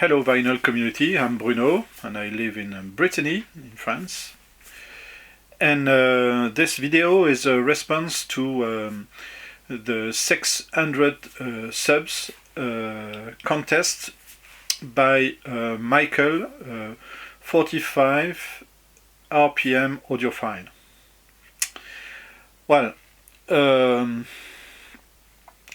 Hello vinyl community, I'm Bruno and I live in Brittany, in France. And this video is a response to the 600 subs contest by Michael, 45 RPM Audiophile. Well,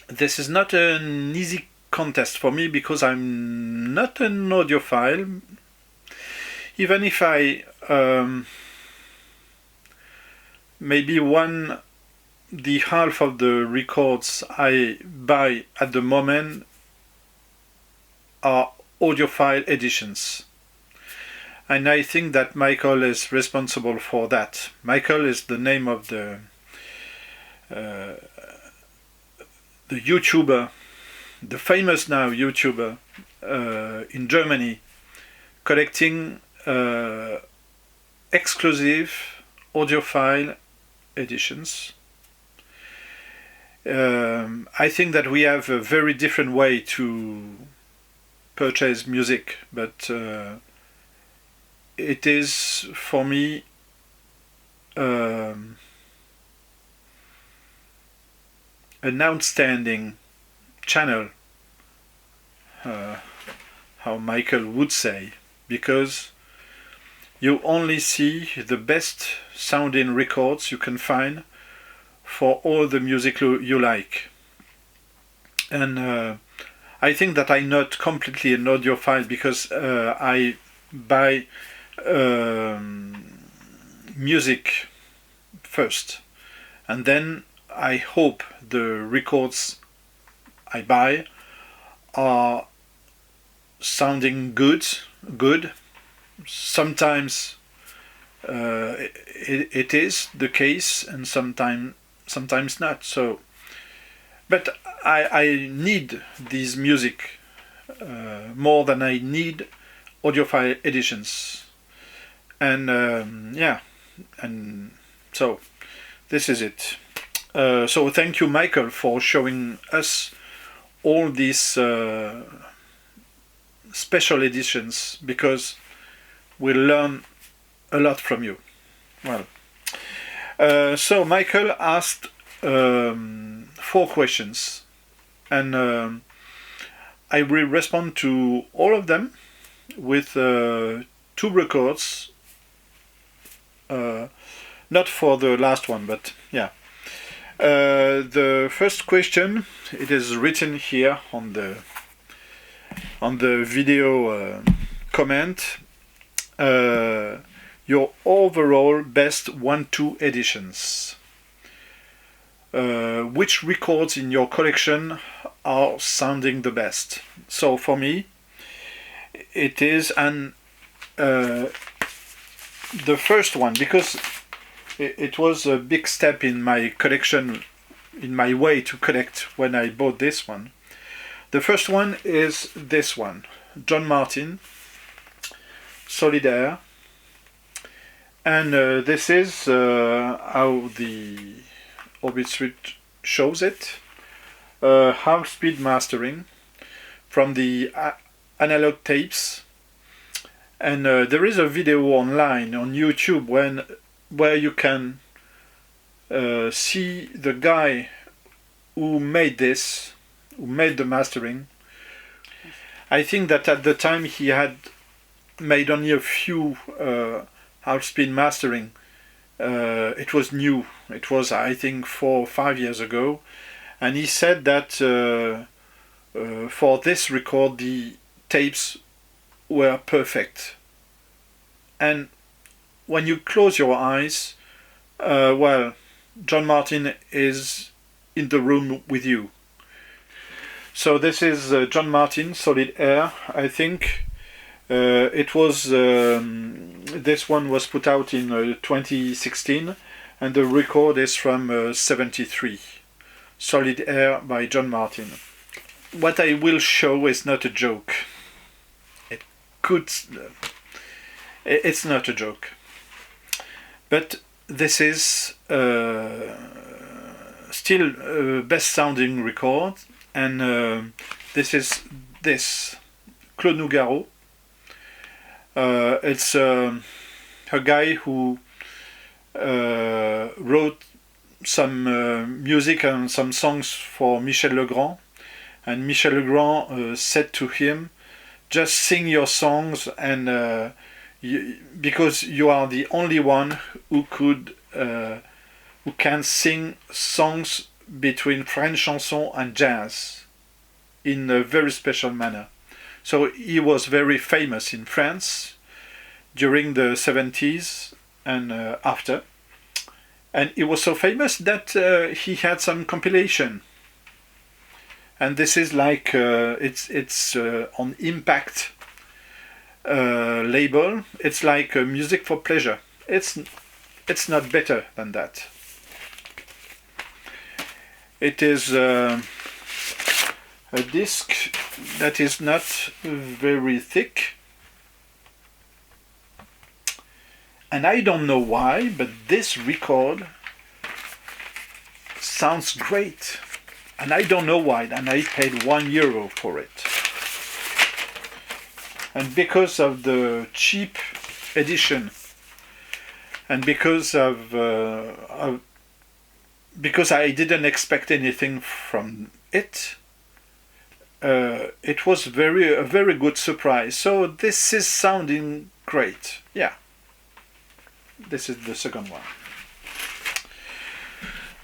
this is not an easy contest for me because I'm not an audiophile. Even if I maybe the half of the records I buy at the moment are audiophile editions. And I think that Michael is responsible for that. Michael is the name of the YouTuber, the famous now YouTuber in Germany, collecting exclusive audiophile editions. I think that we have a very different way to purchase music, but it is for me an outstanding channel, how Michael would say, because you only see the best sounding records you can find for all the music you like. And I think that I'm not completely an audiophile because I buy music first, and then I hope the records I buy are sounding good. Sometimes it is the case, and sometimes not. So, but I need this music more than I need audiophile editions, and yeah, and so this is it. So thank you, Michael, for showing us all these special editions, because we'll learn a lot from you. Well, so Michael asked 4 questions, and I will respond to all of them with 2 records. Not for the last one, but yeah. The first question, it is written here on the video comment. Your overall best 1-2 editions. Which records in your collection are sounding the best? So for me, it is the first one, because it was a big step in my collection, in my way to collect when I bought this one. The first one is this one, John Martin, Solid Air. And this is how the Orbit Suite shows it. Half speed mastering from the analog tapes. And there is a video online on YouTube where you can see the guy who made this, who made the mastering. I think that at the time he had made only a few half-speed mastering. It was new. It was, I think, 4 or 5 years ago. And he said that for this record the tapes were perfect. And when you close your eyes, well, John Martin is in the room with you. So this is John Martin, Solid Air. I think it was this one was put out in 2016, and the record is from 73. Solid Air by John Martin. What I will show is not a joke. It's not a joke. But this is still best sounding record, and this is this Claude Nougaro. It's a guy who wrote some music and some songs for Michel Legrand, and Michel Legrand said to him, just sing your songs, and because you are the only one who can sing songs between French chanson and jazz in a very special manner. So he was very famous in France during the 70s and after. And he was so famous that he had some compilation. And this is like, it's on Impact label. It's like music for pleasure. It's not better than that. It is a disc that is not very thick. And I don't know why, but this record sounds great. And I don't know why, and I paid €1 for it. And because of the cheap edition, and because I didn't expect anything from it, it was a very good surprise. So this is sounding great. Yeah. This is the second one.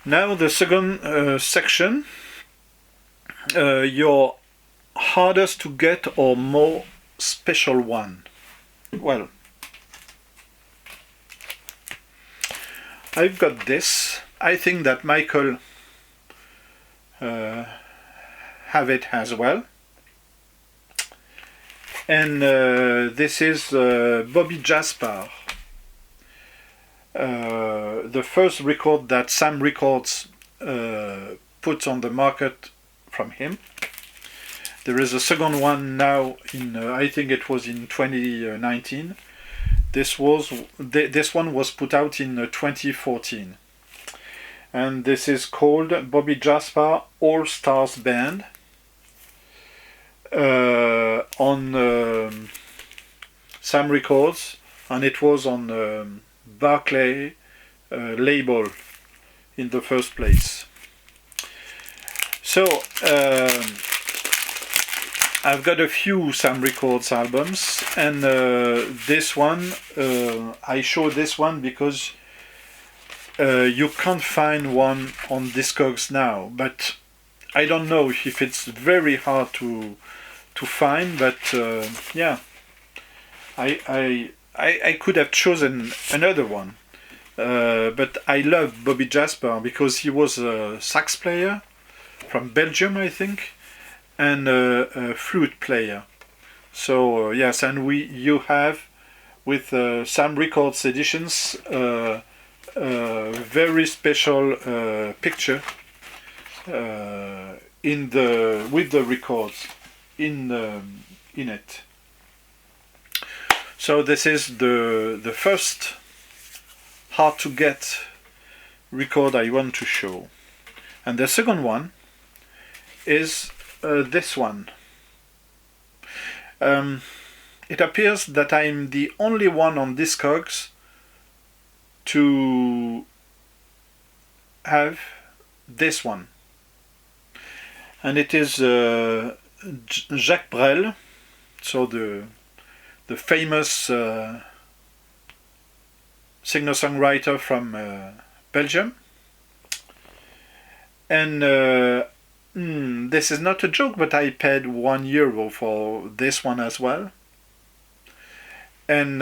Now the second section, your hardest to get or more special one. Well, I've got this. I think that Michael have it as well. And this is Bobby Jasper. The first record that Sam Records put on the market from him. There is a second one now in I think it was in 2019. This one was put out in 2014, and this is called Bobby Jasper All Stars Band on Sam Records, and it was on Barclay label in the first place. So I've got a few Sam Records albums, and this one, I show this one because you can't find one on Discogs now, but I don't know if it's very hard to find, but yeah, I could have chosen another one, but I love Bobby Jasper because he was a sax player from Belgium, I think, and a flute player. So yes, and you have with Sam Records editions very special picture with the records in it. So this is the first hard to get record I want to show, and the second one is this one. It appears that I'm the only one on Discogs to have this one, and it is Jacques Braille, so the famous singer-songwriter from Belgium, and this is not a joke, but I paid €1 for this one as well. And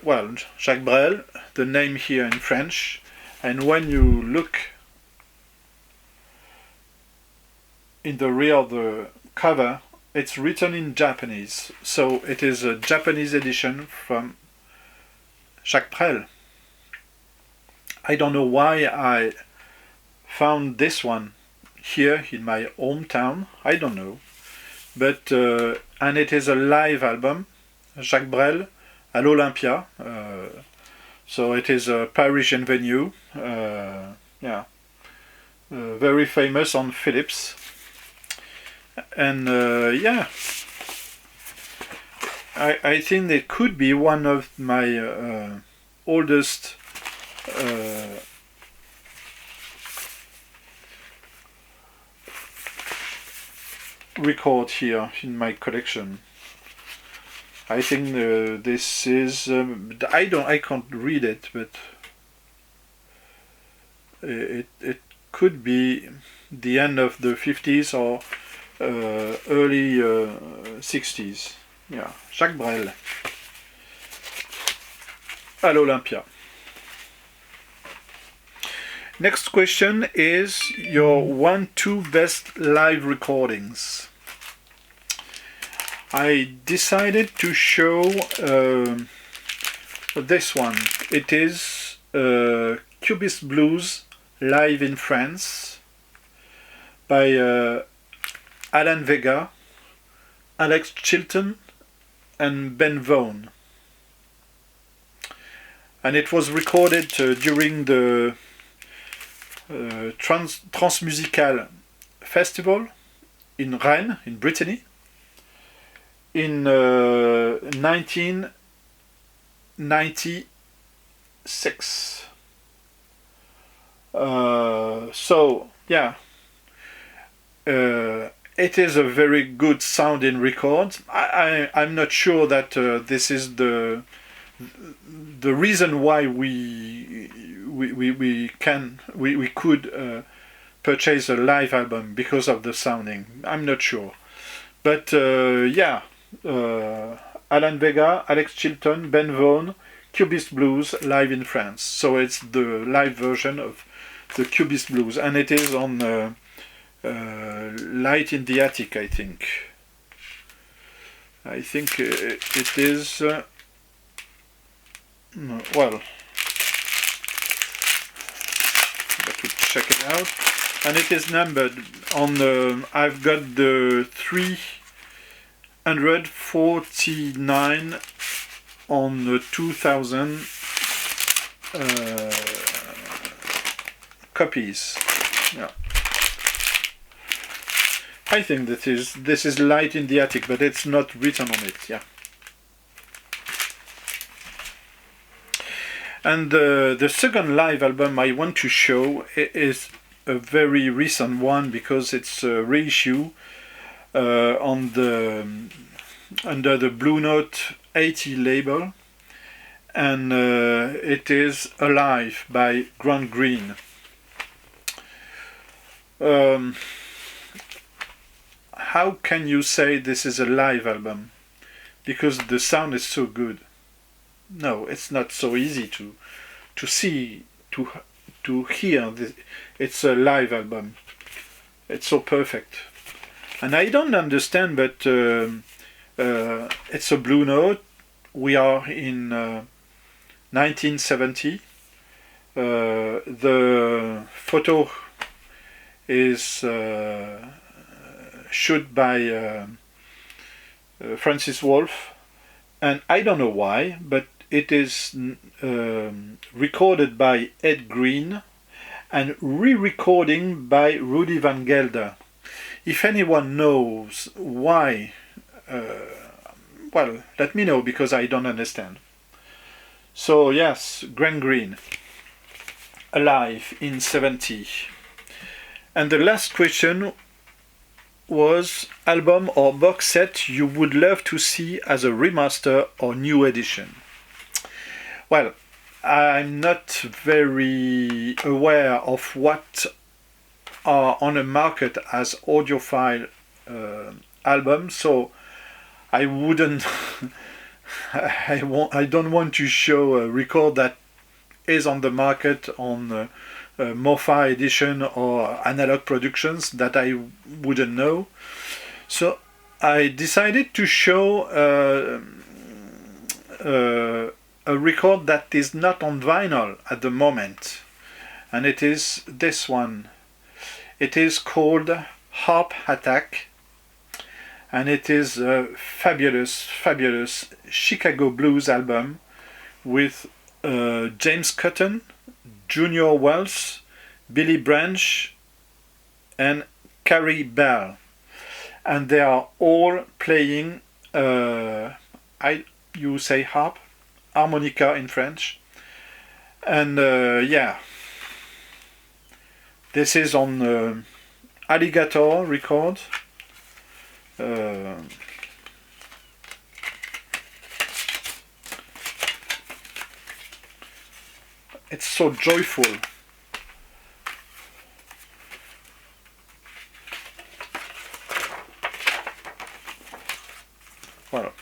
well, Jacques Braille, the name here in French, and when you look in the rear of the cover, it's written in Japanese, so it is a Japanese edition from Jacques Braille. I don't know why I found this one here in my hometown, I don't know, but and it is a live album, Jacques Braille à l'Olympia, so it is a Parisian venue, yeah, very famous on Philips, and yeah, I think it could be one of my oldest record here in my collection. I think this is I can't read it, but it could be the end of the 50s or early 60s. Yeah, Jacques Braille à l'Olympia. Next question is your 1-2 best live recordings. I decided to show this one. It is Cubist Blues live in France by Alan Vega, Alex Chilton and Ben Vaughn. And it was recorded during the Transmusical Festival in Rennes, in Brittany, in 1996. So, yeah. It is a very good sounding record. I'm not sure that this is the reason why we could purchase a live album because of the sounding. I'm not sure, but yeah, Alan Vega, Alex Chilton, Ben Vaughn, Cubist Blues live in France. So it's the live version of the Cubist Blues, and it is on Light in the Attic, I think. It is well, let me check it out. And it is numbered on the, I've got the 349 on the 2000 copies. Yeah. I think this is Light in the Attic, but it's not written on it. Yeah. And the second live album I want to show is a very recent one because it's a reissue on the under the Blue Note 80 label, and it is Alive by Grant Green. How can you say this is a live album? Because the sound is so good. No, it's not so easy to see, to hear this. It's a live album. It's so perfect. And I don't understand, but it's a Blue Note. We are in 1970. The photo is shot by Francis Wolff, and I don't know why, but it is recorded by Ed Green and re-recording by Rudy Van Gelder. If anyone knows why, well, let me know, because I don't understand. So yes, Grant Green, Alive in 70. And the last question was album or box set you would love to see as a remaster or new edition. Well, I'm not very aware of what are on the market as audiophile albums, so I wouldn't I don't want to show a record that is on the market on Mofa edition or analog productions that I wouldn't know. So I decided to show a record that is not on vinyl at the moment, and it is this one. It is called Harp Attack, and it is a fabulous Chicago blues album with James Cotton, Junior Wells, Billy Branch, and Carrie Bell, and they are all playing. you say harp, harmonica in French. And yeah, this is on Alligator record. It's so joyful. Well,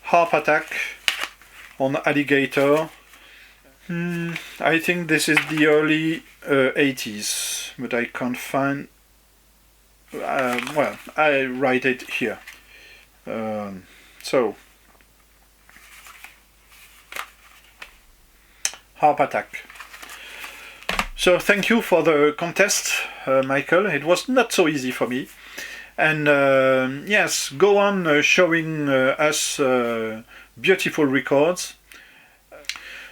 Harp Attack on Alligator. I think this is the early 80s, but I can't find. Well, I write it here. So, Harp Attack. So thank you for the contest, Michael. It was not so easy for me. And yes, go on showing us beautiful records.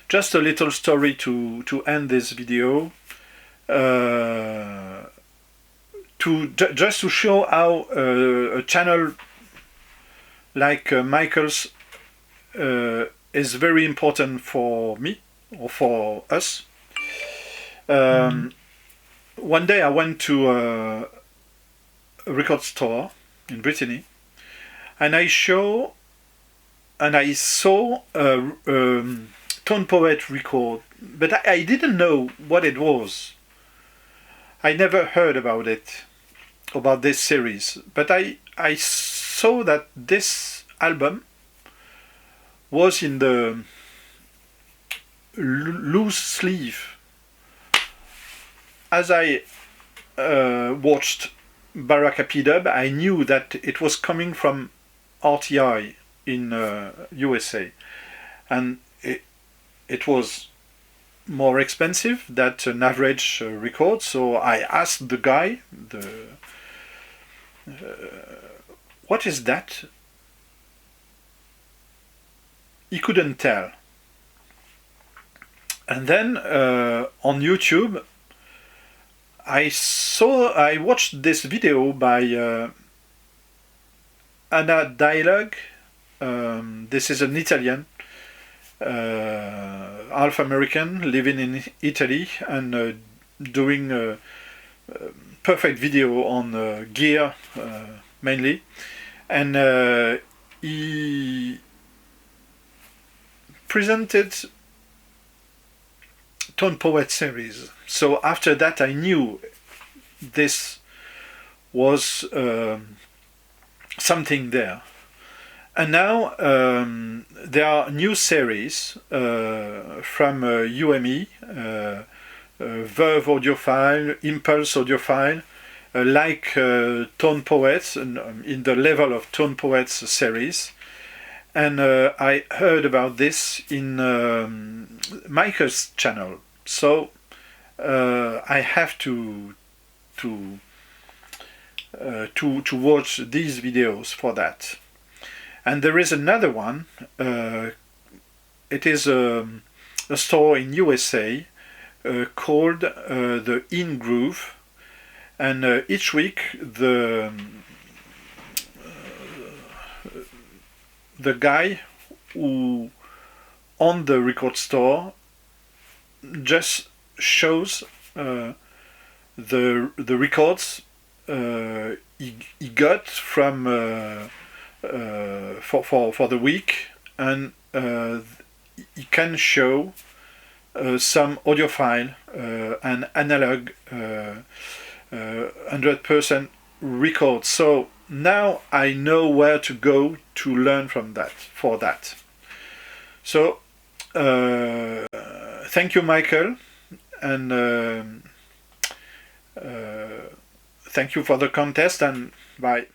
Just a little story to end this video. Just to show how a channel like Michael's is very important for me or for us. One day I went to a record store in Brittany, and I saw a Tone Poet record, but I didn't know what it was. I never heard about it, about this series, but I saw that this album was in the loose sleeve. As I watched Baraka P-Dub, I knew that it was coming from RTI in USA, and it was more expensive than an average record. So I asked the guy, what is that? He couldn't tell. And then on YouTube, I watched this video by Anna Dialogue. This is an Italian, half American, living in Italy, and doing a perfect video on gear mainly. And he presented Tone Poet series. So after that I knew this was something there. And now there are new series from UME, Verve Audiophile, Impulse Audiophile, like Tone Poets, in the level of Tone Poets series. And I heard about this in Michael's channel. So I have to watch these videos for that. And there is another one. It is a store in USA called the In Groove, and each week the guy who on the record store just shows the records he got from for the week, and he can show some audiophile and analog 100% records. So now I know where to go to learn from that, for that. So thank you, Michael, and thank you for the contest, and bye.